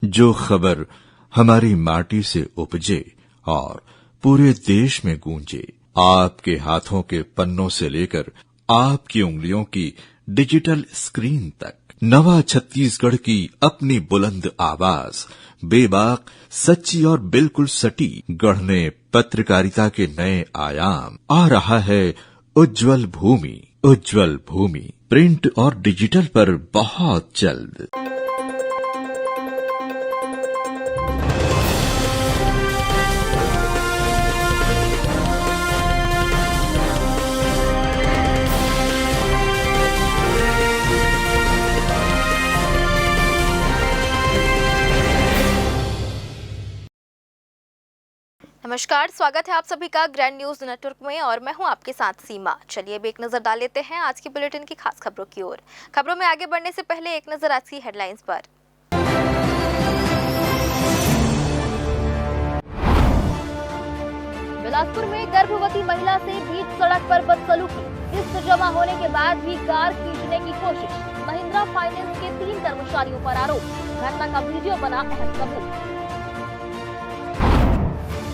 जो खबर हमारी माटी से उपजे और पूरे देश में गूंजे, आपके हाथों के पन्नों से लेकर आपकी उंगलियों की डिजिटल स्क्रीन तक, नवा छत्तीसगढ़ की अपनी बुलंद आवाज, बेबाक, सच्ची और बिल्कुल सटीक, गढ़ने पत्रकारिता के नए आयाम। आ रहा है उज्जवल भूमि। उज्जवल भूमि प्रिंट और डिजिटल पर बहुत जल्द। नमस्कार, स्वागत है आप सभी का ग्रैंड न्यूज नेटवर्क में और मैं हूं आपके साथ सीमा। चलिए अब एक नजर डाल लेते हैं आज की बुलेटिन की खास खबरों की ओर। खबरों में आगे बढ़ने से पहले एक नजर आज की हेडलाइंस पर। बिलासपुर में गर्भवती महिला से बीच सड़क पर बदसलूकी, किस्त जमा होने के बाद भी कार खींचने की कोशिश। महिंद्रा फाइनेंस के 3 कर्मचारियों पर आरोप। घटना का वीडियो बना अहम सबूत।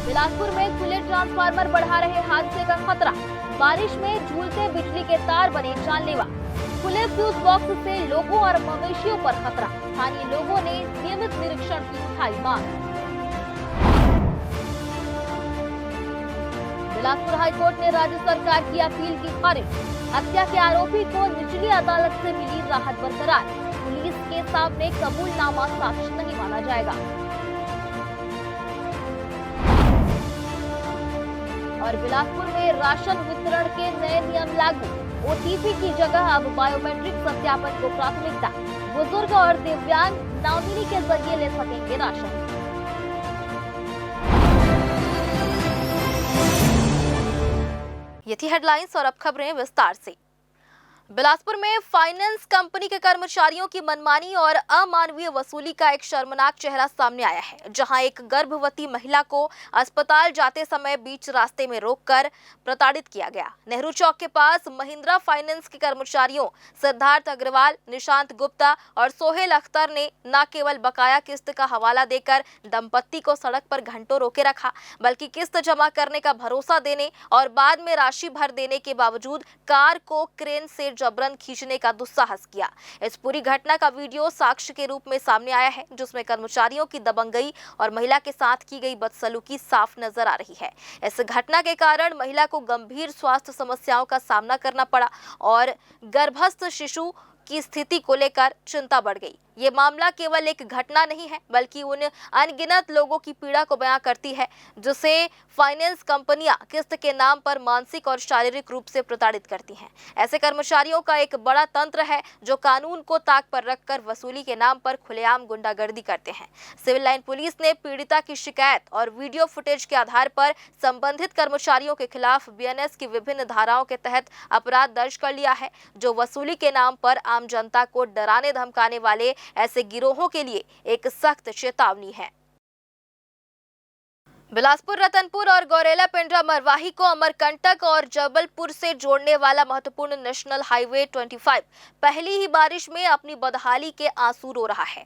बिलासपुर में खुले ट्रांसफार्मर बढ़ा रहे हादसे का खतरा। बारिश में झूलते बिजली के तार बने जानलेवा। खुले फ्यूज बॉक्स से लोगों और मवेशियों पर खतरा। स्थानीय लोगों ने नियमित निरीक्षण की उठाई मांग। बिलासपुर हाईकोर्ट ने राज्य सरकार की अपील की खारिज। हत्या के आरोपी को निचली अदालत से मिली राहत बरकरार। पुलिस के सामने कबूलनामा साक्ष्य नहीं माना जाएगा। और बिलासपुर में राशन वितरण के नए नियम लागू। ओटीपी की जगह अब बायोमेट्रिक सत्यापन को प्राथमिकता। बुजुर्ग और दिव्यांग नॉमिनी के जरिए ले सकेंगे राशन। ये थी हेडलाइंस और अब खबरें विस्तार से। बिलासपुर में फाइनेंस कंपनी के कर्मचारियों की मनमानी और अमानवीय वसूली का एक शर्मनाक चेहरा सामने आया है, जहां एक गर्भवती महिला को अस्पताल जाते समय बीच रास्ते में रोककर प्रताड़ित किया गया। नेहरू चौक के पास महिंद्रा फाइनेंस के कर्मचारियों सिद्धार्थ अग्रवाल, निशांत गुप्ता और सोहेल अख्तर ने न केवल बकाया किस्त का हवाला देकर दंपत्ति को सड़क पर घंटों रोके रखा, बल्कि किस्त जमा करने का भरोसा देने और बाद में राशि भर देने के बावजूद कार को क्रेन से जबरन खींचने का दुस्साहस किया। इस पूरी घटना का वीडियो साक्ष्य के रूप में सामने आया है, जिसमें कर्मचारियों की दबंगई और महिला के साथ की गई बदसलूकी साफ नजर आ रही है। इस घटना के कारण महिला को गंभीर स्वास्थ्य समस्याओं का सामना करना पड़ा और गर्भस्थ शिशु की स्थिति को लेकर चिंता बढ़ गई। ये मामला केवल एक घटना नहीं है, बल्कि उन अनगिनत लोगों की पीड़ा को बयां करती है जिसे फाइनेंस कंपनियां किस्त के नाम पर मानसिक और शारीरिक रूप से प्रताड़ित करती हैं। ऐसे कर्मचारियों का एक बड़ा तंत्र है जो कानून को ताक पर रखकर वसूली के नाम पर खुलेआम गुंडागर्दी करते हैं। सिविल लाइन पुलिस ने पीड़िता की शिकायत और वीडियो फुटेज के आधार पर संबंधित कर्मचारियों के खिलाफ बीएनएस की विभिन्न धाराओं के तहत अपराध दर्ज कर लिया है, जो वसूली के नाम पर आम जनता को डराने धमकाने वाले ऐसे गिरोहों के लिए एक सख्त चेतावनी है। बिलासपुर, रतनपुर और गौरेला पेंड्रा मरवाही को अमरकंटक और जबलपुर से जोड़ने वाला महत्वपूर्ण नेशनल हाईवे 25 पहली ही बारिश में अपनी बदहाली के आंसू रो रहा है।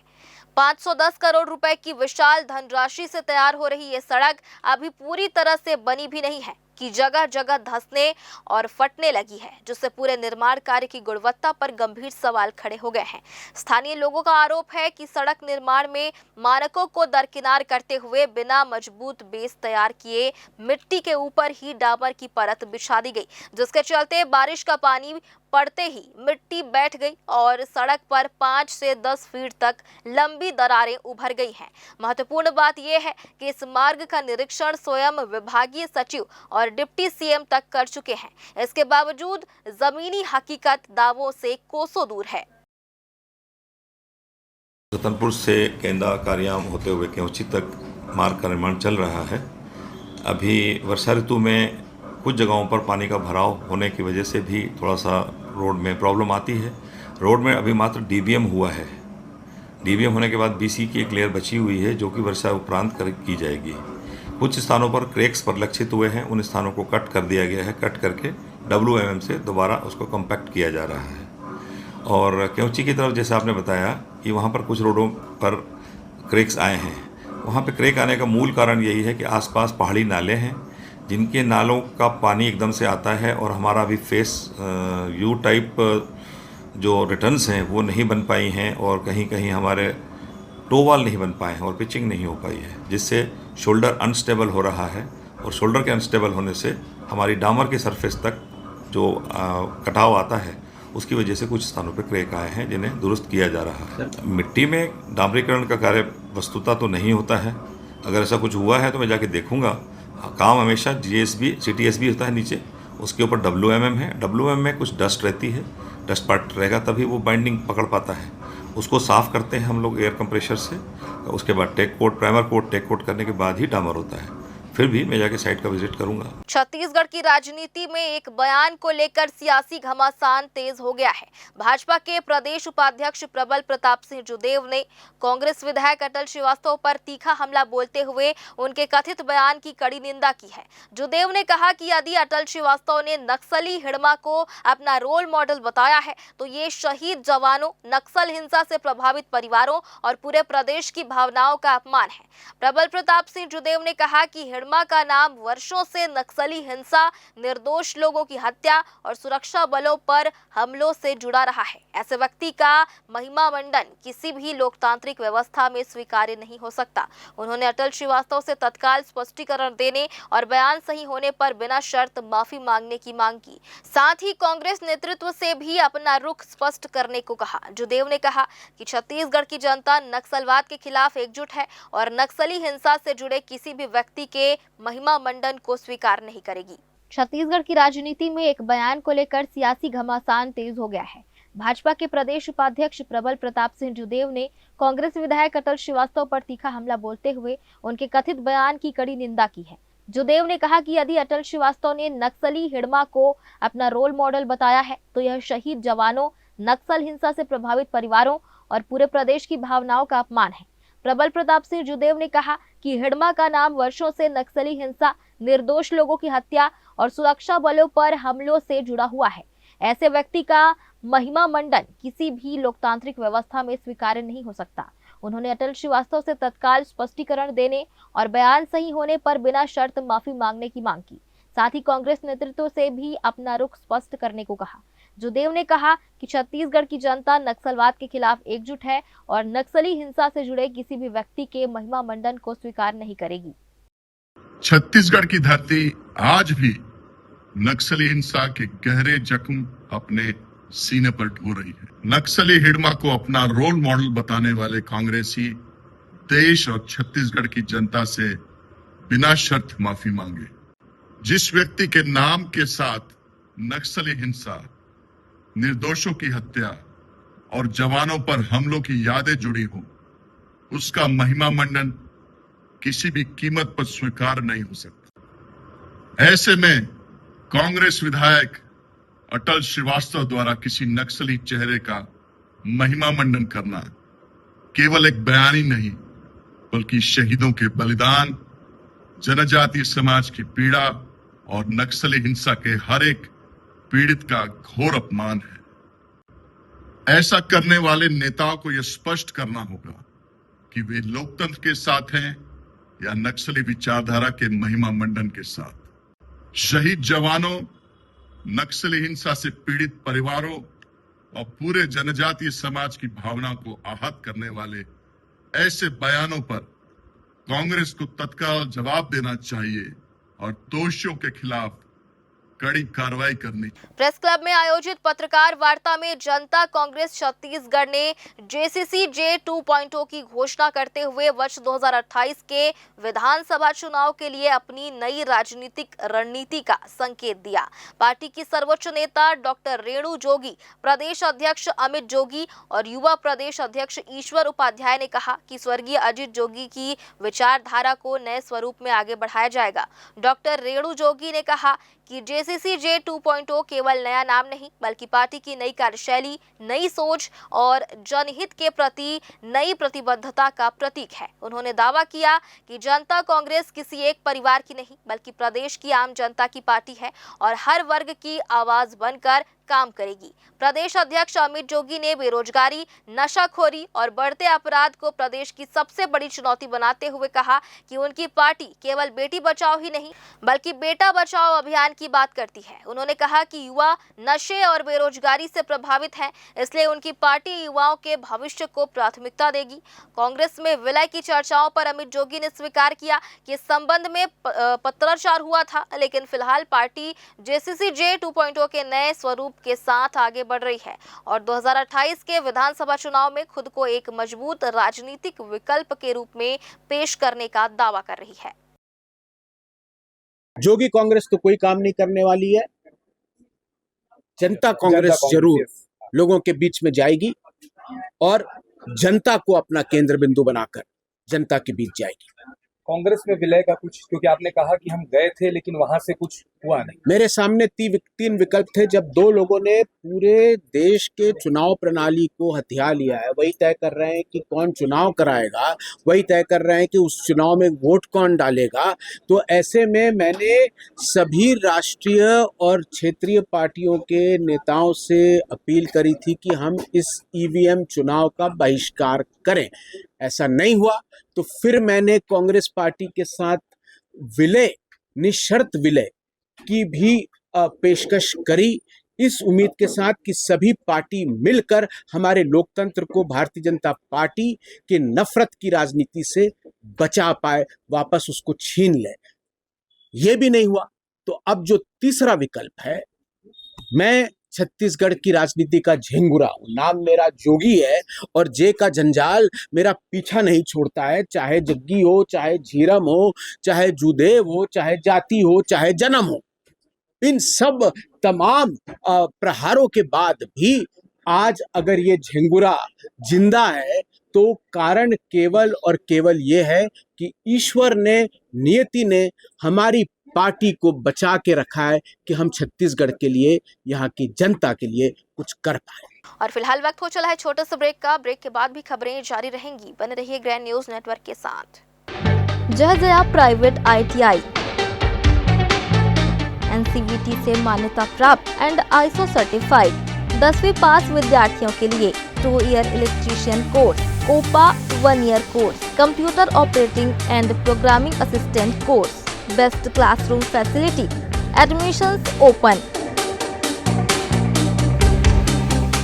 510 करोड़ रुपए की विशाल धनराशि से तैयार हो रही ये सड़क अभी पूरी तरह से बनी भी नहीं है कि जगह जगह धंसने और फटने लगी है, जिससे पूरे निर्माण कार्य की गुणवत्ता पर गंभीर सवाल खड़े हो गए हैं। स्थानीय लोगों का आरोप है कि सड़क निर्माण में मानकों को दरकिनार करते हुए बिना मजबूत बेस तैयार किए मिट्टी के ऊपर ही डामर की परत बिछा दी गई, जिसके चलते बारिश का पानी पड़ते ही मिट्टी बैठ गई और सड़क पर 5 से 10 फीट तक लंबी दरारें उभर गई हैं। महत्वपूर्ण बात यह है कि इस मार्ग का निरीक्षण स्वयं विभागीय सचिव और डिप्टी सीएम तक कर चुके हैं। इसके बावजूद जमीनी हकीकत दावों से कोसों दूर है। रतनपुर से केंदा कारियाम होते हुए केवची तक मार्ग का निर्माण चल रहा है। अभी वर्षा ऋतु में कुछ जगहों पर पानी का भराव होने की वजह से भी थोड़ा सा रोड में प्रॉब्लम आती है। रोड में अभी मात्र डीबीएम हुआ है। डीबीएम होने के बाद बीसी की एक लेयर बची हुई है, जो कि वर्षा उपरांत की जाएगी। कुछ स्थानों पर क्रैक्स परिलक्षित हुए हैं, उन स्थानों को कट कर दिया गया है। कट करके WMM से दोबारा उसको कम्पैक्ट किया जा रहा है। और केवची की तरफ जैसे आपने बताया कि वहाँ पर कुछ रोडों पर क्रेक्स आए हैं। वहाँ पे क्रेक आने का मूल कारण यही है कि आसपास पहाड़ी नाले हैं, जिनके नालों का पानी एकदम से आता है और हमारा अभी फेस यू टाइप जो रिटर्न्स हैं वो नहीं बन पाई हैं, और कहीं कहीं हमारे टो वॉल नहीं बन पाए हैं और पिचिंग नहीं हो पाई है, जिससे शोल्डर अनस्टेबल हो रहा है। और शोल्डर के अनस्टेबल होने से हमारी डामर के सरफेस तक जो कटाव आता है, उसकी वजह से कुछ स्थानों पर क्रेक आए हैं, जिन्हें दुरुस्त किया जा रहा है। मिट्टी में डामरीकरण का कार्य वस्तुतः तो नहीं होता है। अगर ऐसा कुछ हुआ है तो मैं जाके देखूंगा। काम हमेशा जीएसबी सीटीएसबी होता है नीचे, उसके ऊपर डब्ल्यूएमएम है। डब्ल्यूएमएम में कुछ डस्ट रहती है, डस्ट पार्ट रहेगा तभी वो बाइंडिंग पकड़ पाता है। उसको साफ़ करते हैं हम लोग एयर कंप्रेशर से, उसके बाद tack coat, primer coat, tack coat करने के बाद ही डामर होता है। फिर भी मैं जाके साइट का विजिट करूंगा। छत्तीसगढ़ की राजनीति में एक बयान को लेकर सियासी घमासान तेज हो गया है। भाजपा के प्रदेश उपाध्यक्ष प्रबल प्रताप सिंह जुदेव ने कांग्रेस विधायक अटल श्रीवास्तव पर तीखा हमला बोलते हुए उनके कथित बयान की कड़ी निंदा की है। जुदेव ने कहा कि यदि अटल श्रीवास्तव ने नक्सली हिड़मा को अपना रोल मॉडल बताया है तो ये शहीद जवानों, नक्सल हिंसा से प्रभावित परिवारों और पूरे प्रदेश की भावनाओं का अपमान है। प्रबल प्रताप सिंह जुदेव ने कहा कि हिड़मा का नाम वर्षों से नक्सली हिंसा, निर्दोष लोगों की हत्या और सुरक्षा बलों पर हमलों से जुड़ा रहा है। ऐसे व्यक्ति का महिमा मंडन किसी भी लोकतांत्रिक व्यवस्था में स्वीकार्य नहीं हो सकता। उन्होंने अटल श्रीवास्तव से तत्काल स्पष्टीकरण देने और बयान सही होने पर बिना शर्त माफी मांगने की मांग की। साथ ही कांग्रेस नेतृत्व से भी अपना रुख स्पष्ट करने को कहा। जुदेव ने कहा कि छत्तीसगढ़ की जनता नक्सलवाद के खिलाफ एकजुट है और नक्सली हिंसा से जुड़े किसी भी व्यक्ति के महिमा मंडन को स्वीकार नहीं करेगी। छत्तीसगढ़ की राजनीति में एक बयान को लेकर सियासी घमासान तेज हो गया है। भाजपा के प्रदेश उपाध्यक्ष प्रबल प्रताप सिंह जुदेव ने कांग्रेस विधायक अटल श्रीवास्तव पर तीखा हमला बोलते हुए उनके कथित बयान की कड़ी निंदा की है। जुदेव ने कहा कि यदि अटल श्रीवास्तव ने नक्सली हिड़मा को अपना रोल मॉडल बताया है तो यह शहीद जवानों, नक्सल हिंसा से प्रभावित परिवारों और पूरे प्रदेश की भावनाओं का अपमान है। प्रबल प्रताप सिंह जुदेव ने कहा कि हिड़मा का नाम वर्षों से नक्सली हिंसा, निर्दोष लोगों की हत्या और सुरक्षा बलों पर हमलों से जुड़ा हुआ है। ऐसे व्यक्ति का महिमा मंडन किसी भी लोकतांत्रिक व्यवस्था में स्वीकार्य नहीं हो सकता। उन्होंने अटल श्रीवास्तव से तत्काल स्पष्टीकरण देने और बयान सही होने पर बिना शर्त माफी मांगने की मांग की। साथ ही कांग्रेस नेतृत्व से भी अपना रुख स्पष्ट करने को कहा। जुदेव ने कहा कि छत्तीसगढ़ की जनता नक्सलवाद के खिलाफ एकजुट है और नक्सली हिंसा से जुड़े किसी भी व्यक्ति के महिमा मंडन को स्वीकार नहीं करेगी। छत्तीसगढ़ की धरती आज भी नक्सली हिंसा के गहरे जख्म अपने सीने पर ढो रही है। नक्सली हिड़मा को अपना रोल मॉडल बताने वाले कांग्रेसी देश और छत्तीसगढ़ की जनता से बिना शर्त माफी मांगे। जिस व्यक्ति के नाम के साथ नक्सली हिंसा, निर्दोषों की हत्या और जवानों पर हमलों की यादें जुड़ी हो, उसका महिमा मंडन किसी भी कीमत पर स्वीकार नहीं हो सकता। ऐसे में कांग्रेस विधायक अटल श्रीवास्तव द्वारा किसी नक्सली चेहरे का महिमा मंडन करना केवल एक बयान ही नहीं, बल्कि शहीदों के बलिदान, जनजातीय समाज की पीड़ा और नक्सली हिंसा के हर एक पीड़ित का घोर अपमान है। ऐसा करने वाले नेताओं को यह स्पष्ट करना होगा कि वे लोकतंत्र के साथ हैं या नक्सली विचारधारा के महिमा मंडन के साथ। शहीद जवानों, नक्सली हिंसा से पीड़ित परिवारों और पूरे जनजातीय समाज की भावना को आहत करने वाले ऐसे बयानों पर कांग्रेस को तत्काल जवाब देना चाहिए और दोषियों के खिलाफ कड़ी कार्रवाई करनी। प्रेस क्लब में आयोजित पत्रकार वार्ता में जनता कांग्रेस छत्तीसगढ़ ने जेसीसी जे 2.0 की घोषणा करते हुए वर्ष 2028 के विधानसभा चुनाव के लिए अपनी नई राजनीतिक रणनीति का संकेत दिया। पार्टी की सर्वोच्च नेता डॉक्टर रेणु जोगी, प्रदेश अध्यक्ष अमित जोगी और युवा प्रदेश अध्यक्ष ईश्वर उपाध्याय ने कहा कि स्वर्गीय अजित जोगी की विचारधारा को नए स्वरूप में आगे बढ़ाया जाएगा। डॉक्टर रेणु जोगी ने कहा कि जेसीसी जे 2.0 केवल नया नाम नहीं, बल्कि पार्टी की नई कार्यशैली, नई सोच और जनहित के प्रति नई प्रतिबद्धता का प्रतीक है। उन्होंने दावा किया कि जनता कांग्रेस किसी एक परिवार की नहीं, बल्कि प्रदेश की आम जनता की पार्टी है और हर वर्ग की आवाज बनकर काम करेगी। प्रदेश अध्यक्ष अमित जोगी ने बेरोजगारी, नशाखोरी और बढ़ते अपराध को प्रदेश की सबसे बड़ी चुनौती बनाते हुए कहा कि उनकी पार्टी केवल बेटी बचाओ ही नहीं बल्कि बेटा बचाओ अभियान की बात करती है। उन्होंने कहा कि युवा नशे और बेरोजगारी से प्रभावित हैं, इसलिए उनकी पार्टी युवाओं के भविष्य को प्राथमिकता देगी। कांग्रेस में विलय की चर्चाओं पर अमित जोगी ने स्वीकार किया कि इस संबंध में पत्राचार हुआ था, लेकिन फिलहाल पार्टी JCCJ 2.0 के नए स्वरूप के साथ आगे बढ़ रही है और 2028 के विधानसभा चुनाव में खुद को एक मजबूत राजनीतिक विकल्प के रूप में पेश करने का दावा कर रही है। जोगी कांग्रेस तो कोई काम नहीं करने वाली है। जनता कांग्रेस जरूर लोगों के बीच में जाएगी और जनता को अपना केंद्र बिंदु बनाकर जनता के बीच जाएगी। कांग्रेस में विलय का कुछ, क्योंकि आपने कहा कि हम गए थे लेकिन वहां से कुछ हुआ नहीं। मेरे सामने 3 विकल्प थे। जब 2 लोगों ने पूरे देश के चुनाव प्रणाली को हथिया लिया है, वही तय कर रहे हैं कि कौन चुनाव कराएगा, वही तय कर रहे हैं कि उस चुनाव में वोट कौन डालेगा, तो ऐसे में मैंने सभी राष्ट्रीय और क्षेत्रीय पार्टियों के नेताओं से अपील करी थी कि हम इस EVM चुनाव का बहिष्कार करें। ऐसा नहीं हुआ तो फिर मैंने कांग्रेस पार्टी के साथ विलय, निशर्त विलय की भी पेशकश करी, इस उम्मीद के साथ कि सभी पार्टी मिलकर हमारे लोकतंत्र को भारतीय जनता पार्टी के नफरत की राजनीति से बचा पाए, वापस उसको छीन ले। ये भी नहीं हुआ तो अब जो तीसरा विकल्प है, मैं छत्तीसगढ़ की राजनीति का झिंगुरा हूं। नाम मेरा जोगी है और जे का जंजाल मेरा पीछा नहीं छोड़ता है, चाहे जग्गी हो, चाहे झीरम हो, चाहे जुदेव हो, चाहे जाति हो, चाहे जन्म हो। इन सब तमाम प्रहारों के बाद भी आज अगर ये झिंगुरा जिंदा है तो कारण केवल और केवल ये है कि ईश्वर ने, नियति ने हमारी पार्टी को बचा के रखा है कि हम छत्तीसगढ़ के लिए, यहाँ की जनता के लिए कुछ कर पाए। और फिलहाल वक्त हो चला है छोटे से ब्रेक का। ब्रेक के बाद भी खबरें जारी रहेंगी, बने रहिए ग्रैंड न्यूज नेटवर्क के साथ। जय जया प्राइवेट ITI NCVT से मान्यता प्राप्त एंड ISO सर्टिफाइड 10वीं पास विद्यार्थियों के लिए 2 year electrician course, OPA 1 year course, computer operating and programming assistant course, best classroom facility, admissions open.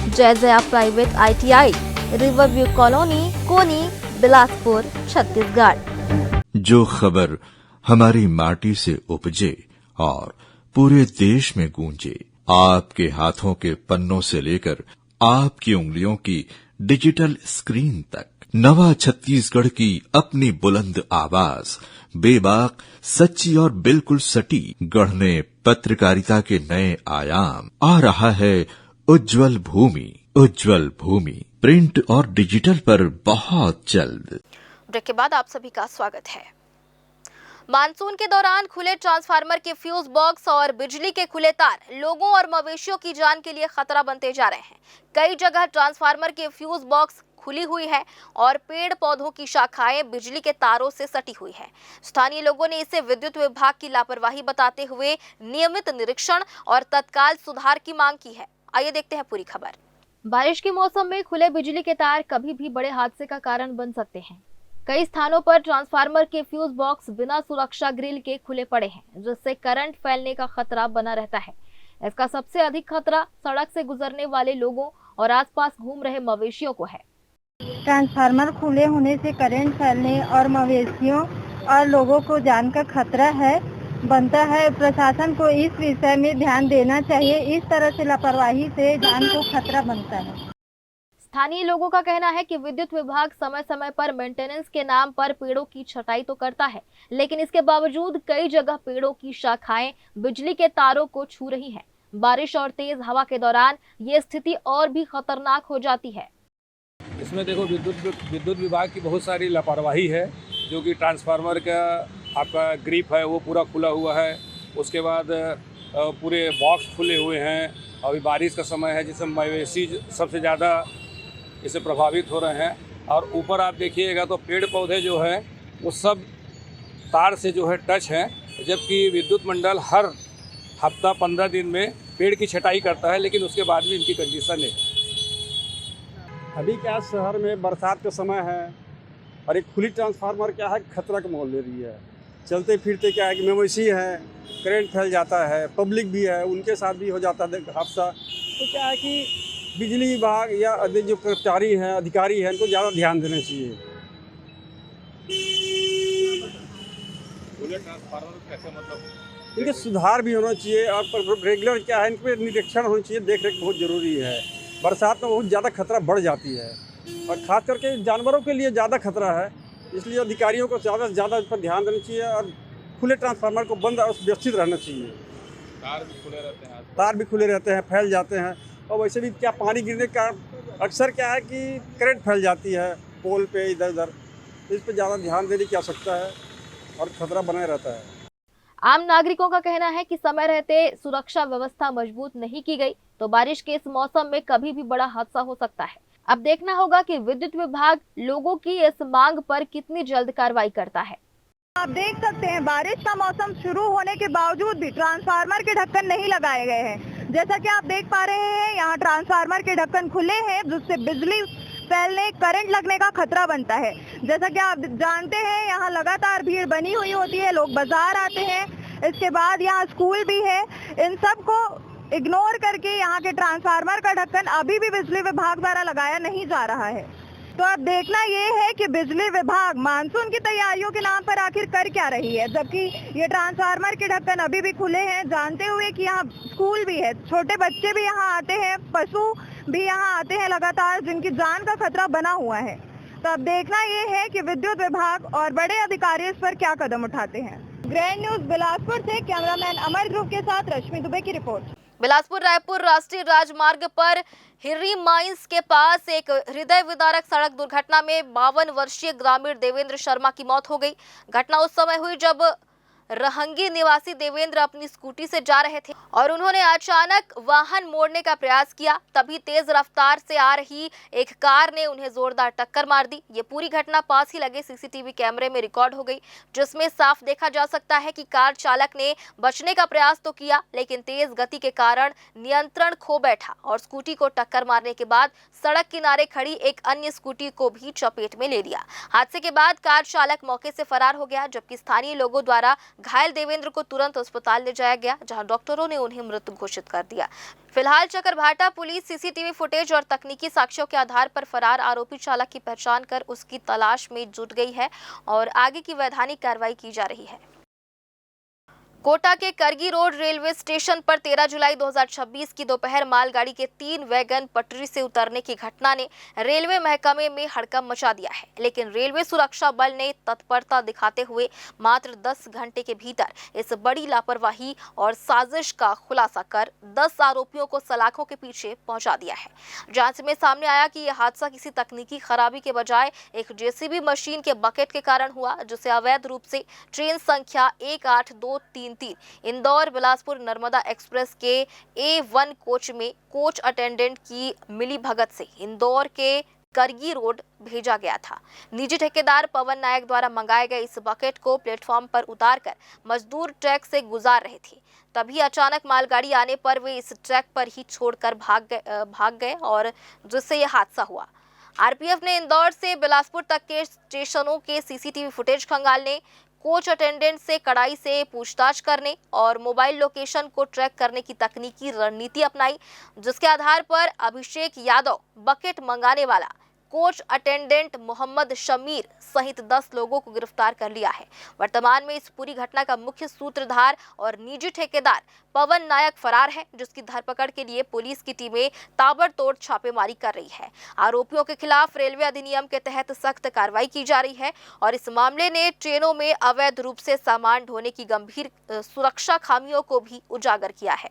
Jai Jaya private ITI, Riverview colony, Koni, Bilaspur, Chhattisgarh. जो खबर हमारी माटी से उपजे और पूरे देश में गूंजे, आपके हाथों के पन्नों से लेकर आपकी उंगलियों की डिजिटल स्क्रीन तक, नवा छत्तीसगढ़ की अपनी बुलंद आवाज, बेबाक, सच्ची और बिल्कुल सटी, गढ़ने पत्रकारिता के नए आयाम। आ रहा है उज्जवल भूमि, उज्जवल भूमि प्रिंट और डिजिटल पर बहुत जल्द। ब्रेक के बाद आप सभी का स्वागत है। मानसून के दौरान खुले ट्रांसफार्मर के फ्यूज बॉक्स और बिजली के खुले तार लोगों और मवेशियों की जान के लिए खतरा बनते जा रहे हैं। कई जगह ट्रांसफार्मर के फ्यूज बॉक्स खुली हुई है और पेड़ पौधों की शाखाएं बिजली के तारों से सटी हुई है। स्थानीय लोगों ने इसे विद्युत विभाग की लापरवाही बताते हुए नियमित निरीक्षण और तत्काल सुधार की मांग की है। आइए देखते हैं पूरी खबर। बारिश के मौसम में खुले बिजली के तार कभी भी बड़े हादसे का कारण बन सकते हैं। कई स्थानों पर ट्रांसफार्मर के फ्यूज बॉक्स बिना सुरक्षा ग्रिल के खुले पड़े हैं, जिससे करंट फैलने का खतरा बना रहता है। इसका सबसे अधिक खतरा सड़क से गुजरने वाले लोगों और आसपास घूम रहे मवेशियों को है। ट्रांसफार्मर खुले होने से करंट फैलने और मवेशियों और लोगों को जान का खतरा बनता है। प्रशासन को इस विषय में ध्यान देना चाहिए। इस तरह से लापरवाही से जान को खतरा बनता है। स्थानीय लोगों का कहना है कि विद्युत विभाग समय समय पर मेंटेनेंस के नाम पर पेड़ों की छटाई तो करता है, लेकिन इसके बावजूद कई जगह पेड़ों की शाखाएं बिजली के तारों को छू रही हैं। बारिश और तेज हवा के दौरान ये स्थिति और भी खतरनाक हो जाती है। इसमें देखो विद्युत विभाग की बहुत सारी लापरवाही है, जो कि ट्रांसफार्मर का आपका ग्रिप है वो पूरा खुला हुआ है। उसके बाद पूरे बॉक्स खुले हुए हैं। अभी बारिश का समय है जिससे मवेशी सबसे ज़्यादा इससे प्रभावित हो रहे हैं। और ऊपर आप देखिएगा तो पेड़ पौधे जो है वो सब तार से जो है टच हैं, जबकि विद्युत मंडल हर हफ्ता 15 दिन में पेड़ की छटाई करता है, लेकिन उसके बाद भी इनकी कंडीशन है। अभी क्या शहर में बरसात का समय है और एक खुली ट्रांसफार्मर क्या है खतरा का माहौल ले रही है। चलते फिरते क्या है कि मवेशी है, करंट फैल जाता है, पब्लिक भी है, उनके साथ भी हो जाता है हादसा। तो क्या है कि बिजली विभाग या अन्य जो कर्मचारी हैं, अधिकारी हैं, इनको ज़्यादा ध्यान देना चाहिए। खुले ट्रांसफार्मर कैसे मतलब इनके सुधार भी होना चाहिए और रेगुलर क्या है इन पर निरीक्षण होना चाहिए, देख रेख बहुत ज़रूरी है। बरसात में बहुत ज़्यादा खतरा बढ़ जाती है और ख़ास करके जानवरों के लिए ज़्यादा खतरा है, इसलिए अधिकारियों को ज़्यादा से ज़्यादा इस पर ध्यान देना चाहिए और खुले ट्रांसफार्मर को बंद और व्यवस्थित रहना चाहिए। तार भी खुले रहते हैं, तार भी खुले रहते हैं, फैल जाते हैं और वैसे भी क्या पानी गिरने का अक्सर क्या है कि करंट फैल जाती है पोल पे इधर उधर, इस पर ज़्यादा ध्यान देने की आवश्यकता है और खतरा बना रहता है। आम नागरिकों का कहना है कि समय रहते सुरक्षा व्यवस्था मजबूत नहीं की गई तो बारिश के इस मौसम में कभी भी बड़ा हादसा हो सकता है। अब देखना होगा कि विद्युत विभाग लोगों की इस मांग पर कितनी जल्द कार्रवाई करता है। आप देख सकते हैं बारिश का मौसम शुरू होने के बावजूद भी ट्रांसफार्मर के ढक्कन नहीं लगाए गए हैं। जैसा कि आप देख पा रहे हैं यहाँ ट्रांसफार्मर के ढक्कन खुले हैं, जिससे बिजली फैलने, करंट लगने का खतरा बनता है। जैसा कि आप जानते हैं यहाँ लगातार भीड़ बनी हुई होती है, लोग बाजार आते हैं, इसके बाद यहाँ स्कूल भी है। इन सब को इग्नोर करके यहाँ के ट्रांसफार्मर का ढक्कन अभी भी बिजली विभाग द्वारा लगाया नहीं जा रहा है। तो अब देखना ये है कि बिजली विभाग मानसून की तैयारियों के नाम पर आखिर कर क्या रही है, जबकि ये ट्रांसफार्मर के ढक्कन अभी भी खुले हैं, जानते हुए कि यहाँ स्कूल भी है, छोटे बच्चे भी यहाँ आते हैं, पशु भी यहाँ आते हैं लगातार, जिनकी जान का खतरा बना हुआ है। तो अब देखना ये है कि विद्युत विभाग और बड़े अधिकारी इस पर क्या कदम उठाते हैं। ग्रैंड न्यूज बिलासपुर से कैमरामैन अमर ध्रुव के साथ रश्मि दुबे की रिपोर्ट। बिलासपुर रायपुर राष्ट्रीय राजमार्ग पर हिर्री माइंस के पास एक हृदय विदारक सड़क दुर्घटना में 52 वर्षीय ग्रामीण देवेंद्र शर्मा की मौत हो गई। घटना उस समय हुई जब रहंगी निवासी देवेंद्र अपनी स्कूटी से जा रहे थे और उन्होंने अचानक वाहन मोड़ने का प्रयास किया। तभी तेज रफ्तार से आ रही एक कार ने उन्हें जोरदार टक्कर मार दी। ये पूरी घटना पास ही लगे सीसीटीवी कैमरे में रिकॉर्ड हो गई, जिसमें साफ देखा जा सकता है कि कार चालक ने बचने का प्रयास तो किया, लेकिन तेज गति के कारण नियंत्रण खो बैठा और स्कूटी को टक्कर मारने के बाद सड़क किनारे खड़ी एक अन्य स्कूटी को भी चपेट में ले लिया। हादसे के बाद कार चालक मौके से फरार हो गया, जबकि स्थानीय लोगों द्वारा घायल देवेंद्र को तुरंत अस्पताल ले जाया गया, जहां डॉक्टरों ने उन्हें मृत घोषित कर दिया। फिलहाल चकरभाटा पुलिस सीसीटीवी फुटेज और तकनीकी साक्ष्यों के आधार पर फरार आरोपी चालक की पहचान कर उसकी तलाश में जुट गई है और आगे की वैधानिक कार्रवाई की जा रही है। कोटा के करगी रोड रेलवे स्टेशन पर 13 जुलाई 2026 की दोपहर मालगाड़ी के 3 वैगन पटरी से उतरने की घटना ने रेलवे महकमे में हड़कंप मचा दिया है, लेकिन रेलवे सुरक्षा बल ने तत्परता दिखाते हुए मात्र 10 घंटे के भीतर इस बड़ी लापरवाही और साजिश का खुलासा कर 10 आरोपियों को सलाखों के पीछे पहुंचा दिया है। जांच में सामने आया कि यह हादसा किसी तकनीकी खराबी के बजाय एक जेसीबी मशीन के बकेट के कारण हुआ, जिसे अवैध रूप से ट्रेन संख्या 18233 इंदौर बिलासपुर नर्मदा एक्सप्रेस के A1 कोच में कोच अटेंडेंट की मिली भगत से इंदौर के करगी रोड भेजा गया था। निजी ठेकेदार पवन नायक द्वारा मंगाए गए इस बकेट को प्लेटफॉर्म पर उतारकर मजदूर ट्रैक से गुजार रहे थे। तभी अचानक मालगाड़ी आने पर वे इस ट्रैक पर ही छोड़कर भाग गए और जिससे यह हादसा हुआ। आरपीएफ ने इंदौर से बिलासपुर तक के स्टेशनों के सीसीटीवी फुटेज खंगालने, कोच अटेंडेंट से कड़ाई से पूछताछ करने और मोबाइल लोकेशन को ट्रैक करने की तकनीकी रणनीति अपनाई, जिसके आधार पर अभिषेक यादव, बकेट मंगाने वाला कोच अटेंडेंट मोहम्मद शमीर सहित 10 लोगों को गिरफ्तार कर लिया है। वर्तमान में इस पूरी घटना का मुख्य सूत्रधार और निजी ठेकेदार पवन नायक फरार है, जिसकी धरपकड़ के लिए पुलिस की टीमें ताबड़तोड़ छापेमारी कर रही है। आरोपियों के खिलाफ रेलवे अधिनियम के तहत सख्त कार्रवाई की जा रही है और इस मामले ने ट्रेनों में अवैध रूप से सामान ढोने की गंभीर सुरक्षा खामियों को भी उजागर किया है।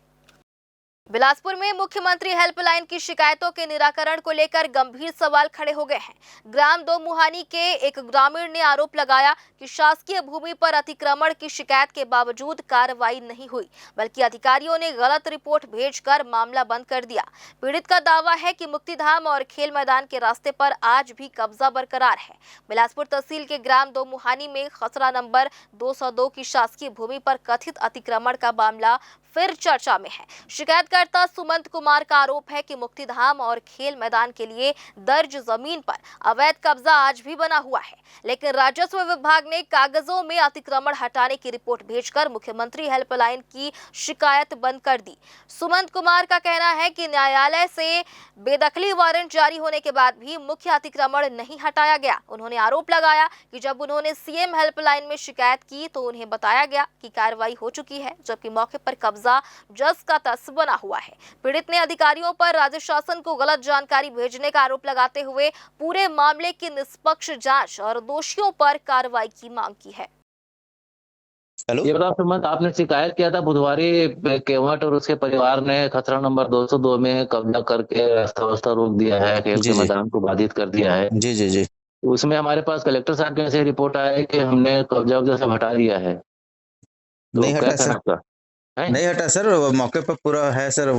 बिलासपुर में मुख्यमंत्री हेल्पलाइन की शिकायतों के निराकरण को लेकर गंभीर सवाल खड़े हो गए हैं। ग्राम दो मुहानी के एक ग्रामीण ने आरोप लगाया कि शासकीय भूमि पर अतिक्रमण की शिकायत के बावजूद कार्रवाई नहीं हुई, बल्कि अधिकारियों ने गलत रिपोर्ट भेजकर मामला बंद कर दिया। पीड़ित का दावा है कि मुक्तिधाम और खेल मैदान के रास्ते पर आज भी कब्जा बरकरार है। बिलासपुर तहसील के ग्राम दो मुहानी में खसरा नंबर 202 की शासकीय भूमि पर कथित अतिक्रमण का मामला फिर चर्चा में है। शिकायतकर्ता सुमंत कुमार का आरोप है कि मुक्तिधाम और खेल मैदान के लिए दर्ज जमीन पर अवैध कब्जा आज भी बना हुआ है, लेकिन राजस्व विभाग ने कागजों में अतिक्रमण हटाने की रिपोर्ट भेजकर मुख्यमंत्री हेल्पलाइन की शिकायत बंद कर दी। सुमंत कुमार का कहना है कि न्यायालय से बेदखली वारंट जारी होने के बाद भी मुख्य अतिक्रमण नहीं हटाया गया। उन्होंने आरोप लगाया कि जब उन्होंने सीएम हेल्पलाइन में शिकायत की तो उन्हें बताया गया कि कार्रवाई हो चुकी है, जबकि मौके पर कब्जा जस का तस बना हुआ है। पीड़ित ने अधिकारियों पर राज्य शासन को गलत जानकारी भेजने का आरोप लगाते हुए पूरे मामले की निष्पक्ष जांच और दोषियों पर कार्रवाई की मांग की है। हेलो, ये बताओ सुमंत, आपने शिकायत किया था बुधवारी केवट और उसके परिवार ने खसरा नंबर 202 में कब्जा करके रास्ता रोक दिया है, खेल जी, के जी। मैदान को बाधित कर दिया है। जी जी जी। उसमें हमारे पास कलेक्टर साहब के से रिपोर्ट आया है कि हमने कब्जा वब्जा सब हटा दिया है। तो नहीं क्या हटा कहना सर, आपका है? नहीं हटा सर, वो मौके पर पूरा है सर,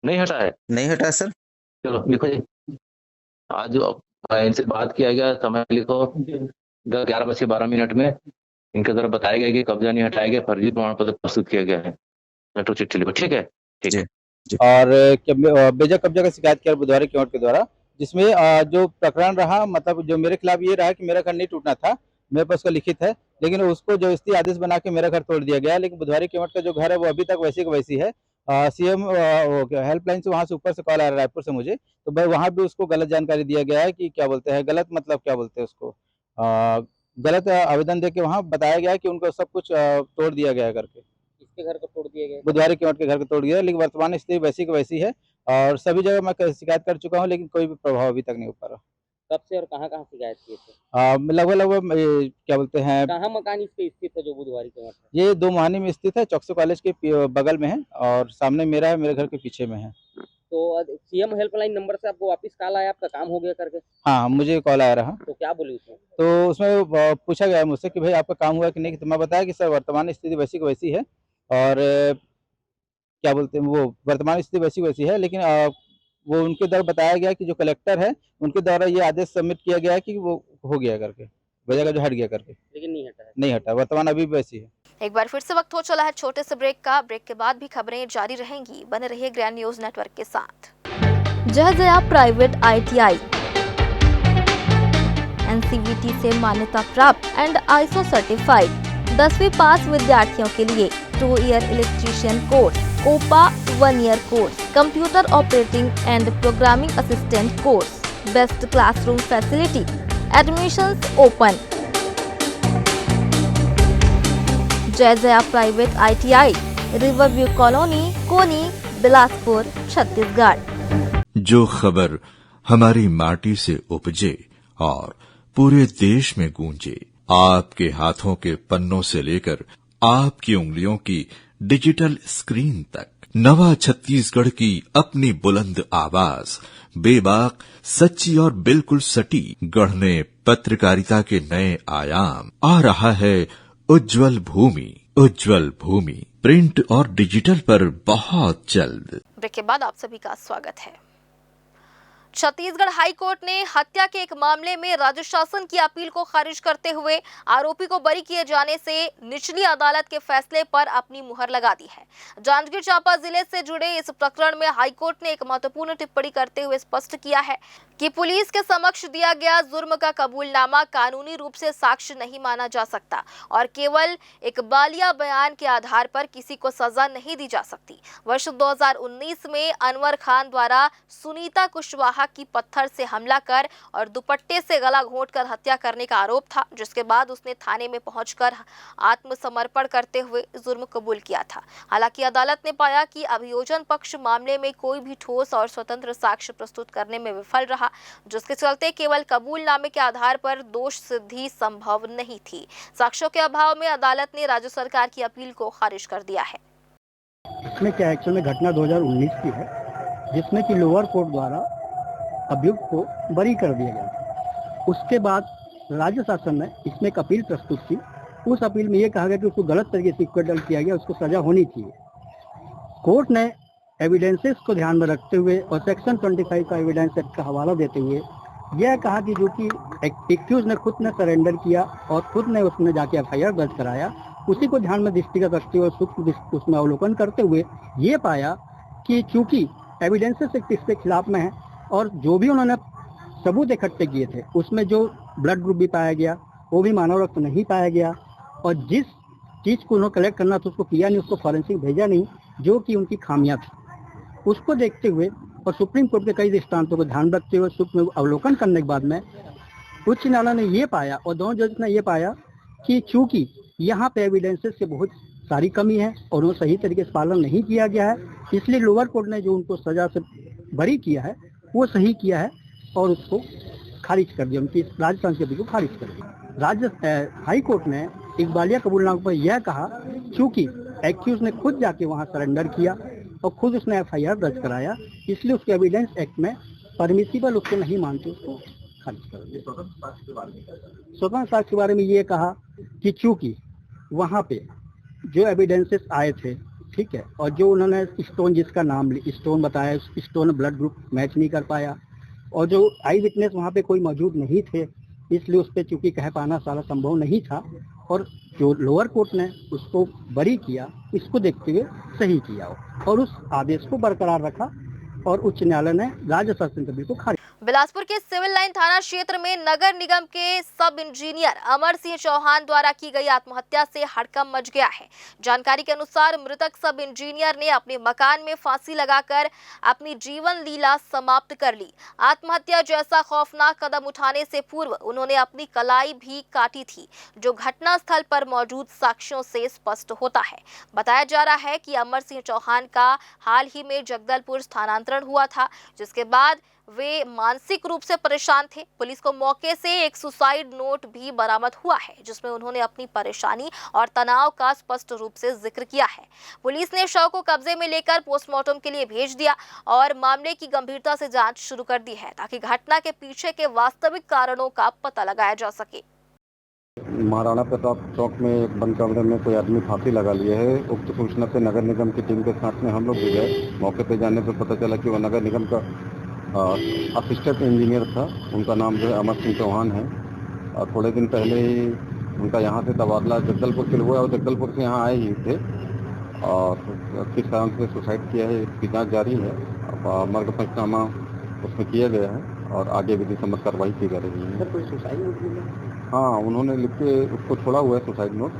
नहीं हटा है। नहीं हटा सर। चलो लिखो जी। आज इनसे बात किया गया, समय लिखो 11:12 में इनके द्वारा बताया गया कि कब्जा नहीं हटाया गया, फर्जी प्रमाण पत्र प्रस्तुत किया गया है। तो चिट्ठी लिखो, ठीक है? ठीक है। और बेजा कब्जा का शिकायत किया बुधवारी केवट के द्वारा, जिसमें जो प्रकरण रहा, मतलब जो मेरे खिलाफ ये रहा कि मेरा घर नहीं टूटना था, मेरे पास उसका लिखित है, लेकिन उसको जबरदस्ती आदेश बना के मेरा घर तोड़ दिया गया। लेकिन बुधवारी केवट का जो घर है वो अभी तक वैसी का वैसी है। सीएम हेल्पलाइन से वहाँ से ऊपर से कॉल आ रहा है रायपुर से मुझे, तो भाई वहाँ भी उसको गलत जानकारी दिया गया है कि क्या बोलते हैं, गलत मतलब क्या बोलते हैं उसको, गलत आवेदन दे के वहाँ बताया गया है कि उनको सब कुछ तोड़ दिया गया है करके। किसके घर को तोड़ दिया गया? बुधवारी केवट के घर को तोड़ दिया, लेकिन वर्तमान स्थिति वैसी की वैसी है और सभी जगह मैं शिकायत कर चुका हूँ, लेकिन कोई भी प्रभाव अभी तक नहीं हो पा रहा। कब से और कहाँ शिकायत किए थे? लगभग क्या बोलते हैं, कहाँ मकान इसके स्थित है जो बुधवारी केवट है? ये 2 मुहानी में स्थित है, चौकसी कॉलेज के बगल में है और सामने मेरा है, मेरे घर के पीछे में है। तो सीएम हेल्पलाइन नंबर से आपको वापस कॉल आया, आपका काम हो गया करके? हाँ, मुझे कॉल आया रहा। तो क्या बोले उसमें? तो उसमें पूछा गया मुझसे कि भाई आपका काम हुआ कि नहीं, तो मैं बताया कि सर वर्तमान स्थिति वैसी की वैसी है और क्या बोलते हैं, वो वर्तमान स्थिति वैसी वैसी है, लेकिन वो उनके द्वारा बताया गया कि जो कलेक्टर है उनके द्वारा ये आदेश सबमिट किया गया है कि वो हो गया करके, वजह का जो हट गया करके, लेकिन नहीं हटा है। नहीं हटा, वर्तमान अभी भी वैसी है। एक बार फिर से वक्त हो चला है छोटे से ब्रेक का। ब्रेक के बाद भी खबरें जारी रहेंगी, बने रहिए ग्रैंड न्यूज नेटवर्क के साथ। जयजया प्राइवेट ITI NCVT से मान्यता प्राप्त एंड ISO सर्टिफाइड 10वीं पास विद्यार्थियों के लिए 2 year electrician course, COPA 1 year course, computer operating and programming assistant course, best classroom facility, admissions open. Jai Jaya private ITI, Riverview colony, Koni, Bilaspur, Chhattisgarh. जो खबर हमारी माटी से उपजे और पूरे देश में गूंजे, आपके हाथों के पन्नों से लेकर आपकी उंगलियों की डिजिटल स्क्रीन तक, नवा छत्तीसगढ़ की अपनी बुलंद आवाज, बेबाक, सच्ची और बिल्कुल सटीक, गढ़ने पत्रकारिता के नए आयाम। आ रहा है उज्जवल भूमि, उज्जवल भूमि प्रिंट और डिजिटल पर बहुत जल्द। ब्रेक के बाद आप सभी का स्वागत है। छत्तीसगढ़ हाई कोर्ट ने हत्या के एक मामले में राज्य शासन की अपील को खारिज करते हुए आरोपी को बरी किए जाने से निचली अदालत के फैसले पर अपनी मुहर लगा दी है। जांजगीर चांपा जिले से जुड़े इस प्रकरण में हाई कोर्ट ने एक महत्वपूर्ण टिप्पणी करते हुए स्पष्ट किया है कि पुलिस के समक्ष दिया गया जुर्म का कबूलनामा कानूनी रूप से साक्ष्य नहीं माना जा सकता और केवल एक बालिया बयान के आधार पर किसी को सजा नहीं दी जा सकती। वर्ष 2019 में अनवर खान द्वारा सुनीता कुशवाहा की पत्थर से हमला कर और दुपट्टे से गला घोंटकर हत्या करने का आरोप था, जिसके बाद उसने थाने में पहुंचकर आत्मसमर्पण करते हुए जुर्म कबूल किया था। हालांकि अदालत ने पाया कि अभियोजन पक्ष मामले में कोई भी ठोस और स्वतंत्र साक्ष्य प्रस्तुत करने में विफल रहा, जिसके चलते केवल कबूलनामे के आधार पर दोष सिद्धि संभव नहीं थी। साक्ष्यों के अभाव में अदालत ने राज्य सरकार की अपील को खारिज कर दिया है। इसमें क्या एक्चुअल में घटना 2019 की है, जिसमें कि लोअर कोर्ट द्वारा अभियुक्त को बरी कर दिया गया। उसके बाद राज्य शासन ने इसमें एक अपील प्रस्तुत की। उस अपील में ये कहा गया कि उसको गलत तरीके से एक्विटल किया गया, उसको सजा होनी चाहिए। कोर्ट ने एविडेंसेस को ध्यान में रखते हुए और सेक्शन 25 का एविडेंस एक्ट का हवाला देते हुए यह कहा कि जो कि एक्यूज ने खुद ने सरेंडर किया और खुद ने उसने जाके FIR दर्ज कराया उसी को ध्यान में दृष्टिगत रखते हुए सूक्ष्म उसमें अवलोकन करते हुए ये पाया कि चूंकि एविडेंसेस किसके खिलाफ में है और जो भी उन्होंने सबूत इकट्ठे किए थे उसमें जो ब्लड ग्रुप भी पाया गया वो भी मानव रक्त नहीं पाया गया और जिस चीज़ को उन्होंने कलेक्ट करना था उसको किया नहीं, उसको फॉरेंसिक भेजा नहीं, जो कि उनकी खामियां थी। उसको देखते हुए और सुप्रीम कोर्ट के कई दृष्टांतों को ध्यान रखते हुए सूक्ष्म अवलोकन करने के बाद में उच्च न्यायालय ने ये पाया और दोनों जज ने ये पाया कि चूंकि यहाँ पे एविडेंसेस से बहुत सारी कमी है और वो सही तरीके से पालन नहीं किया गया है, इसलिए लोअर कोर्ट ने जो उनको सजा से बरी किया है वो सही किया है और उसको खारिज कर दिया, उनकी राजस्थान के बिल को खारिज कर दिया। हाई कोर्ट ने इकबालिया कबूलनामे पर यह कहा चूंकि एक्यूज ने खुद जाके वहाँ सरेंडर किया और खुद उसने FIR दर्ज कराया, इसलिए उसके एविडेंस एक्ट में परमिसिबल उसको नहीं मानते, उसको खारिज कर दिया। स्वतंत्र साक्ष्य के बारे में ये कहा कि चूंकि वहाँ पे जो एविडेंसेस आए थे, ठीक है, और जो उन्होंने स्टोन जिसका नाम स्टोन बताया, स्टोन ब्लड ग्रुप मैच नहीं कर पाया और जो आई विटनेस वहाँ पे कोई मौजूद नहीं थे, इसलिए उस पर चूंकि कह पाना सारा संभव नहीं था और जो लोअर कोर्ट ने उसको बरी किया, इसको देखते हुए सही किया और उस आदेश को बरकरार रखा और उच्च न्यायालय ने राज्य शासन के बिल को खारिज। बिलासपुर के सिविल लाइन थाना क्षेत्र में नगर निगम के सब इंजीनियर अमर सिंह चौहान द्वारा की गई आत्महत्या से हड़कंप मच गया है। जानकारी के अनुसार मृतक सब इंजीनियर ने अपने मकान में फांसी लगाकर अपनी जीवन लीला समाप्त कर ली। आत्महत्या जैसा खौफनाक कदम उठाने से पूर्व उन्होंने अपनी कलाई भी काटी थी, जो घटना स्थल पर मौजूद साक्ष्यों से स्पष्ट होता है। बताया जा रहा है कि अमर सिंह चौहान का हाल ही में जगदलपुर स्थानांतरण हुआ था, जिसके बाद वे मानसिक रूप से परेशान थे। पुलिस को मौके से एक सुसाइड नोट भी बरामद हुआ है, जिसमें उन्होंने अपनी परेशानी और तनाव का स्पष्ट रूप से जिक्र किया है। पुलिस ने शव को कब्जे में लेकर पोस्टमार्टम के लिए भेज दिया और मामले की गंभीरता से जांच शुरू कर दी है, ताकि घटना के पीछे के वास्तविक कारणों का पता लगाया जा सके। महाराणा प्रताप चौक में एक बंद कमरे में कोई आदमी फांसी लगा लिए है। उक्त सूचना से नगर निगम की टीम के साथ में हम लोग भी गए। मौके पर जाने पर पता चला कि वह नगर निगम का असिस्टेंट इंजीनियर था। उनका नाम जो है अमर सिंह चौहान है और थोड़े दिन पहले ही उनका यहाँ से तबादला जगदलपुर से हुआ और जगदलपुर से यहाँ आए ही थे और किस कारण से सुसाइड किया है इसकी जाँच जारी है। मर्ग पंचनामा उसमें किया गया है और आगे विधि सम्मत कार्रवाई की जा रही है। कोई सुसाइड नोट? हाँ, उन्होंने लिख के उसको छोड़ा हुआ है सुसाइड नोट।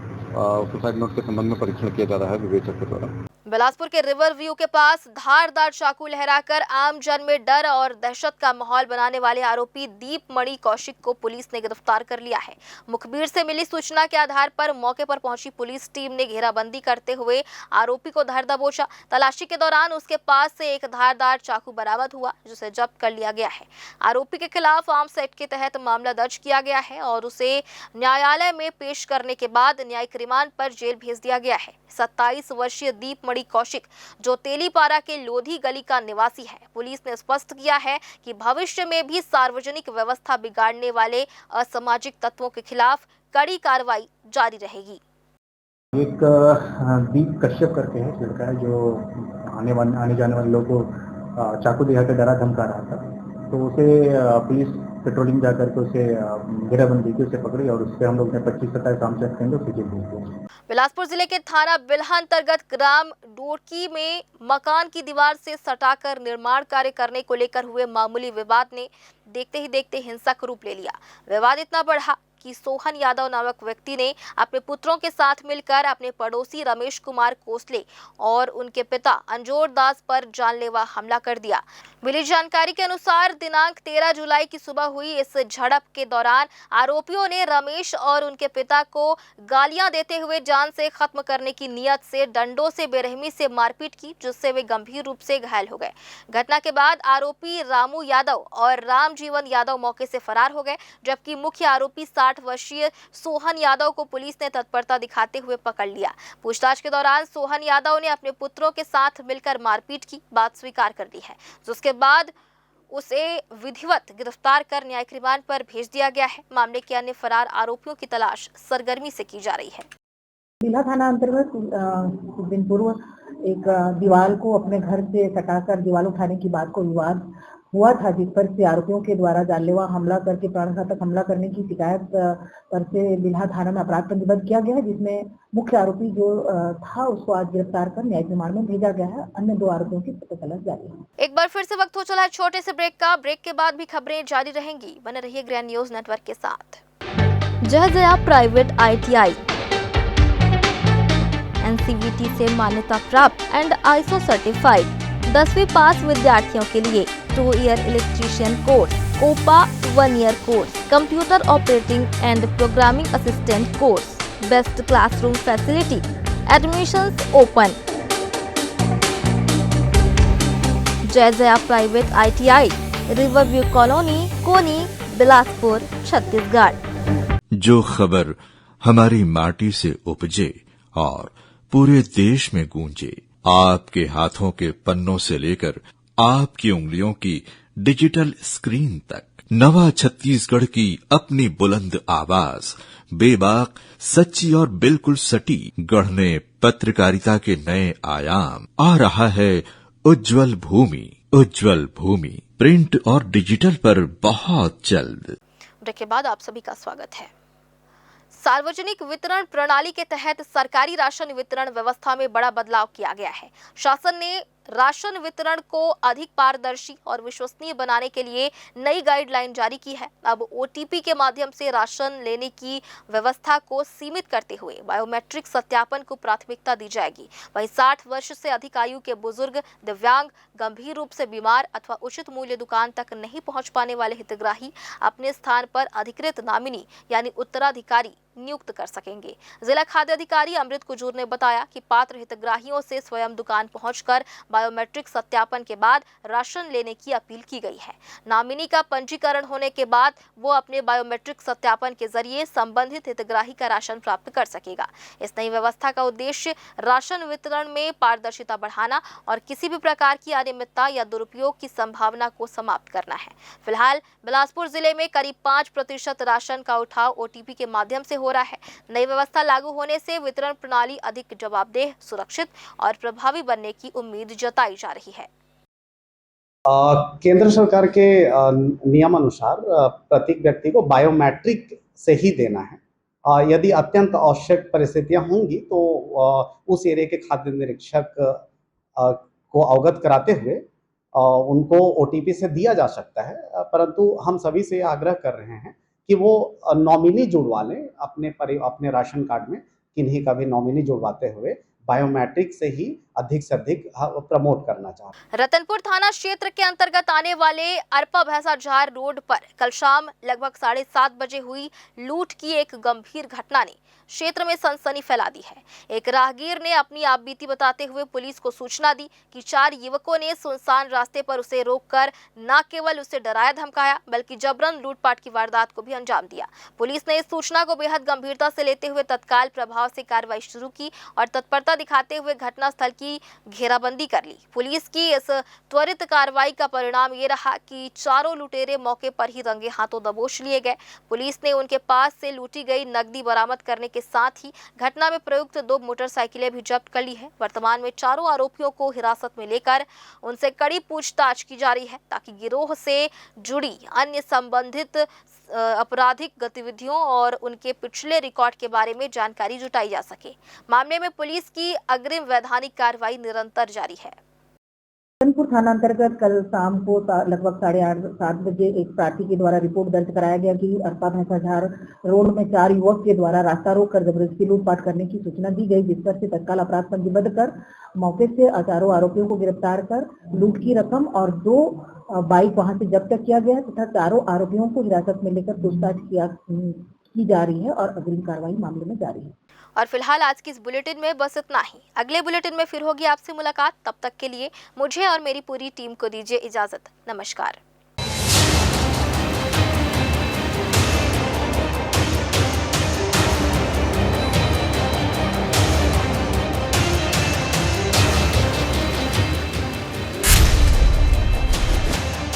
सुसाइड नोट के संबंध में परीक्षण किया जा रहा है विवेचक के द्वारा। बिलासपुर के रिवर व्यू के पास धारदार चाकू लहराकर आम जन में डर और दहशत का माहौल बनाने वाले आरोपी दीपमणि कौशिक को पुलिस ने गिरफ्तार कर लिया है। मुखबिर से मिली सूचना के आधार पर मौके पर पहुंची पुलिस टीम ने घेराबंदी करते हुए आरोपी को धर दबोचा। तलाशी के दौरान उसके पास से एक धारदार चाकू बरामद हुआ, जिसे जब्त कर लिया गया है। आरोपी के खिलाफ आर्म्स एक्ट के तहत मामला दर्ज किया गया है और उसे न्यायालय में पेश करने के बाद न्यायिक रिमांड पर जेल भेज दिया गया है। 27 वर्षीय दीपमणि कौशिक, जो तेलीपारा के लोधी गली का निवासी है, पुलिस ने स्पष्ट किया है कि भविष्य में भी सार्वजनिक व्यवस्था बिगाड़ने वाले असामाजिक तत्वों के खिलाफ कड़ी कार्रवाई जारी रहेगी। एक दीप कश्यप करके है लड़का है जो आने जाने वाले लोगों को चाकू दिखाकर डरा धमका रहा था, तो उसे पुलिस पेट्रोलिंग जाकर के उसे घेराबंदी की, उसे पकड़ी और उससे हम लोग ने 25-27 आर्म्स एक्ट के अंदर जेल भेज दिया। बिलासपुर जिले के थाना बिल्हा अंतर्गत ग्राम डोरकी में मकान की दीवार से सटाकर निर्माण कार्य करने को लेकर हुए मामूली विवाद ने देखते ही देखते हिंसक रूप ले लिया। विवाद इतना बढ़ा कि सोहन यादव नामक व्यक्ति ने अपने पुत्रों के साथ मिलकर अपने पड़ोसी रमेश कुमार कोसले और उनके पिता अंजोर दास पर जानलेवा हमला कर दिया। मिली जानकारी के अनुसार दिनांक 13 जुलाई की सुबह हुई इस झड़प के दौरान आरोपियों ने रमेश और उनके पिता को गालियां देते हुए जान से खत्म करने की नियत से डंडों से बेरहमी से मारपीट की, जिससे वे गंभीर रूप से घायल हो गए। घटना के बाद आरोपी रामू यादव और रामजीवन यादव मौके से फरार हो गए, जबकि मुख्य आरोपी 60 वर्षीय सोहन यादव को पुलिस ने तत्परता दिखाते हुए पकड़ लिया। पूछताछ के दौरान सोहन यादव ने अपने पुत्रों के साथ मिलकर मारपीट की बात स्वीकार कर दी है, जिसके बाद उसे विधिवत गिरफ्तार कर न्यायिक रिमांड पर भेज दिया गया है। मामले के अन्य फरार आरोपियों की तलाश सरगर्मी से की जा रही है। बिल्हा थाना अंतर्गत कुछ दिन पूर्व एक दीवार को अपने घर से सटाकर दीवार उठाने की बात को विवाद हुआ था, जिस पर से आरोपियों के द्वारा जानलेवा हमला करके प्राणघातक हमला करने की शिकायत पर से बिल्हा थाना में अपराध पंजीबद्ध किया गया है, जिसमें मुख्य आरोपी जो था उसको आज गिरफ्तार कर न्यायिक रिमांड में भेजा गया है। अन्य 2 आरोपियों की पता तलाश जारी है। एक बार फिर से वक्त हो चला है छोटे से ब्रेक का। ब्रेक के बाद भी खबरें जारी रहेंगी। बने रहिए ग्रैंड न्यूज नेटवर्क के साथ। जय प्राइवेट ITI NCVT से मान्यता प्राप्त एंड ISO सर्टिफाइड 10वीं पास विद्यार्थियों के लिए 2 year electrician course, COPA 1 year course, computer operating and programming assistant course, best classroom facility, admissions open. Jai private ITI, Riverview colony, Koni, Bilaspur, Chhattisgarh. जो खबर हमारी माटी से उपजे और पूरे देश में गूंजे, आपके हाथों के पन्नों से लेकर आपकी उंगलियों की डिजिटल स्क्रीन तक, नवा छत्तीसगढ़ की अपनी बुलंद आवाज, बेबाक, सच्ची और बिल्कुल सटी, गढ़ने पत्रकारिता के नए आयाम। आ रहा है उज्जवल भूमि प्रिंट और डिजिटल पर बहुत जल्द। ब्रेक के बाद आप सभी का स्वागत है। सार्वजनिक वितरण प्रणाली के तहत सरकारी राशन वितरण व्यवस्था में बड़ा बदलाव किया गया है। शासन ने राशन वितरण को अधिक पारदर्शी और विश्वसनीय बनाने के लिए नई गाइडलाइन जारी की है। अब OTP के माध्यम से राशन लेने की व्यवस्था को सीमित करते हुए बायोमेट्रिक सत्यापन को प्राथमिकता दी जाएगी। वहीं 60 वर्ष से अधिक आयु के बुजुर्ग, दिव्यांग, गंभीर रूप से बीमार अथवा उचित मूल्य दुकान तक नहीं पहुंच पाने वाले हितग्राही अपने स्थान पर अधिकृत नामिनी यानी उत्तराधिकारी नियुक्त कर सकेंगे। जिला खाद्य अधिकारी अमृत कुजूर ने बताया कि पात्र हितग्राहियों से स्वयं दुकान पहुंचकर बायोमेट्रिक सत्यापन के बाद राशन लेने की अपील की गई है। नामिनी का पंजीकरण होने के बाद वो अपने बायोमेट्रिक सत्यापन के जरिए संबंधित हितग्राही का राशन प्राप्त कर सकेगा। इस नई व्यवस्था का उद्देश्य राशन वितरण में पारदर्शिता बढ़ाना और किसी भी प्रकार की अनियमितता या दुरुपयोग की संभावना को समाप्त करना है। फिलहाल बिलासपुर जिले में करीब 5% राशन का उठाव OTP के माध्यम से हो रहा है। नई व्यवस्था लागू होने से वितरण प्रणाली अधिक जवाबदेह, सुरक्षित और प्रभावी बनने की उम्मीद जताई जा रही है। केंद्र सरकार के नियमानुसार प्रत्येक व्यक्ति को बायोमेट्रिक से ही देना है। यदि अत्यंत आवश्यक परिस्थितियां होंगी तो उस एरिया के खाद्य निरीक्षक को अवगत कराते हुए उनको OTP से दिया जा सकता है। परंतु हम सभी से आग्रह कर रहे हैं कि वो नॉमिनी जुड़वा लें अपने राशन कार्ड में, किन्हीं का भी नॉमिनी जुड़वाते हुए बायोमेट्रिक से अधिक प्रमोट करना चाहते हैं। रतनपुर थाना क्षेत्र के अंतर्गत आने वाले अरपा भैंसाझार रोड पर कल शाम लगभग 7:30 बजे हुई लूट की एक गंभीर घटना ने क्षेत्र में सनसनी फैला दी है। एक राहगीर ने अपनी आपबीती बताते हुए पुलिस को सूचना दी कि 4 युवकों ने सुनसान रास्ते पर उसे रोककर न केवल उसे डराया धमकाया बल्कि जबरन लूटपाट की वारदात को भी अंजाम दिया। पुलिस ने इस सूचना को बेहद गंभीरता से लेते हुए तत्काल प्रभाव से कार्रवाई शुरू की और तत्परता दिखाते हुए घटनास्थल की घेराबंदी कर ली। पुलिस की इस त्वरित कार्रवाई का परिणाम ये रहा कि चारों लुटेरे मौके पर ही रंगे हाथों दबोच लिए गए। पुलिस ने उनके पास से लूटी गई नकदी बरामद करने के साथ ही घटना में प्रयुक्त 2 मोटरसाइकिलें भी जब्त कर ली है। वर्तमान में चारों आरोपियों को हिरासत में लेकर उनसे कड़ी पूछताछ की जा रही है ताकि गिरोह से जुड़ी अन्य संबंधित आपराधिक गतिविधियों और उनके पिछले रिकॉर्ड के बारे में जानकारी जुटाई जा सके। मामले में पुलिस की अग्रिम वैधानिक कार्रवाई निरंतर जारी है। रतनपुर थाना अंतर्गत कल शाम को लगभग 7:30 बजे एक प्रार्थी के द्वारा रिपोर्ट दर्ज कराया गया कि अरपा भैंसाझार रोड में 4 युवक के द्वारा रास्ता रोक कर जबरदस्ती लूटपाट करने की सूचना दी गई, जिस पर से तत्काल अपराध पंजीबद्ध कर मौके से चारों आरोपियों को गिरफ्तार कर लूट की रकम और 2 बाइक वहां से जब्त किया गया तथा चारों आरोपियों को हिरासत में लेकर पूछताछ की जा रही है और अग्रिम कार्रवाई मामले में जारी है। और फिलहाल आज की इस बुलेटिन में बस इतना ही। अगले बुलेटिन में फिर होगी आपसे मुलाकात। तब तक के लिए मुझे और मेरी पूरी टीम को दीजिए इजाजत। नमस्कार।